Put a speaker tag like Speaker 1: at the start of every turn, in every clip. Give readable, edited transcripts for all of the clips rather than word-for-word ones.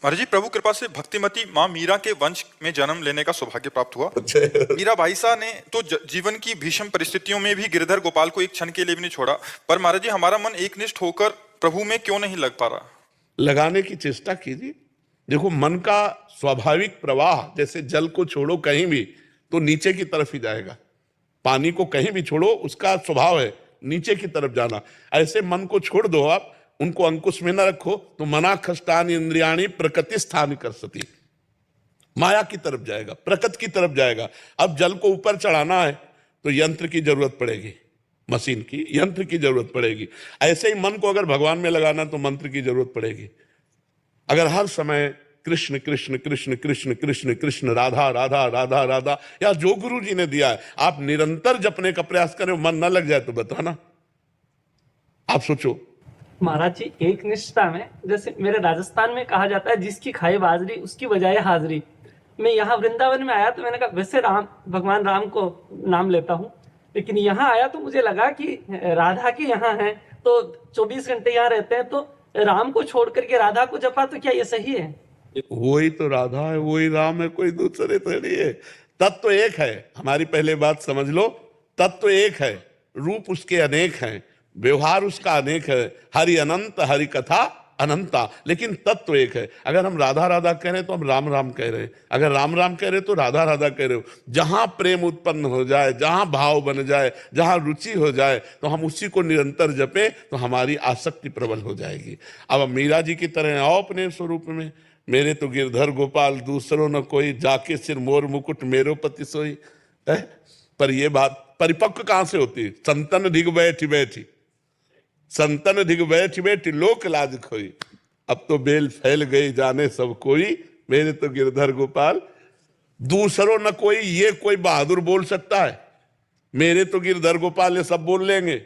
Speaker 1: महाराज जी, प्रभु कृपा से भक्तिमती माँ मीरा के वंश में जन्म लेने का सौभाग्य प्राप्त हुआ।
Speaker 2: अच्छा।
Speaker 1: मीरा बाईसा ने तो जीवन की भीषण परिस्थितियों में भी गिरधर गोपाल को एक क्षण के लिए भी नहीं छोड़ा। पर महाराज जी, हमारा मन एकनिष्ठ होकर प्रभु में क्यों नहीं लग पा रहा?
Speaker 2: लगाने की चेष्टा कीजिए। देखो, मन का स्वाभाविक प्रवाह, जैसे जल को छोड़ो कहीं भी तो नीचे की तरफ ही जाएगा। पानी को कहीं भी छोड़ो, उसका स्वभाव है नीचे की तरफ जाना। ऐसे मन को छोड़ दो, आप उनको अंकुश में न रखो तो मना खष्टानि इंद्रियाणी प्रकृति स्थान कर सती, माया की तरफ जाएगा, प्रकृति की तरफ जाएगा। अब जल को ऊपर चढ़ाना है तो यंत्र की जरूरत पड़ेगी, मशीन की, यंत्र की जरूरत पड़ेगी। ऐसे ही मन को अगर भगवान में लगाना तो मंत्र की जरूरत पड़ेगी। अगर हर समय कृष्ण कृष्ण कृष्ण कृष्ण कृष्ण कृष्ण राधा राधा राधा राधा, या जो गुरु जी ने दिया है, आप निरंतर जपने का प्रयास करें, मन न लग जाए तो बताना। आप सोचो
Speaker 3: महाराज जी, एक निष्ठा में, जैसे मेरे राजस्थान में कहा जाता है, जिसकी खाई बाजरी उसकी बजाय हाजरी। मैं यहाँ वृंदावन में आया तो मैंने कहा वैसे भगवान राम को नाम लेता हूँ, लेकिन यहाँ आया तो मुझे लगा कि राधा के यहाँ है तो 24 घंटे यहाँ रहते हैं, तो राम को छोड़ करके राधा को जपा, तो क्या ये सही है?
Speaker 2: वही तो राधा है, वही राम है, कोई दूसरे थोड़ी है। तत्व एक है। हमारी पहले बात समझ लो, तत्व एक है, रूप उसके अनेक हैं, व्यवहार उसका अनेक है। हरि अनंत, हरि कथा अनंता, लेकिन तत्व एक है। अगर हम राधा राधा कह रहे हैं तो हम राम राम कह रहे हैं, अगर राम राम कह रहे तो राधा राधा कह रहे हो। जहां प्रेम उत्पन्न हो जाए, जहां भाव बन जाए, जहां रुचि हो जाए, तो हम उसी को निरंतर जपें तो हमारी आसक्ति प्रबल हो जाएगी। अब मीरा जी की तरह आओ अपने स्वरूप में। मेरे तो गिरधर गोपाल दूसरों न कोई, जाके सिर मोर मुकुट मेरो पति सोई है। पर ये बात परिपक्व कहां से होती है? संतन ढिग बैठी बैठी, संतन ढिग बैठी बैठी लोक लाज खोई। अब तो बेल फैल गई जाने सब कोई, मेरे तो गिरधर गोपाल दूसरों न कोई। ये कोई बहादुर बोल सकता है? मेरे तो गिरधर गोपाल ये सब बोल लेंगे,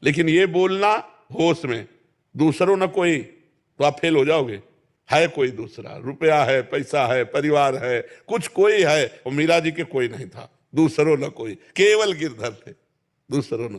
Speaker 2: लेकिन ये बोलना होश में, दूसरों न कोई, तो आप फेल हो जाओगे। है कोई दूसरा, रुपया है, पैसा है, परिवार है, कुछ कोई है। और मीरा जी के कोई नहीं था, दूसरों न कोई, केवल गिरधर थे, दूसरों न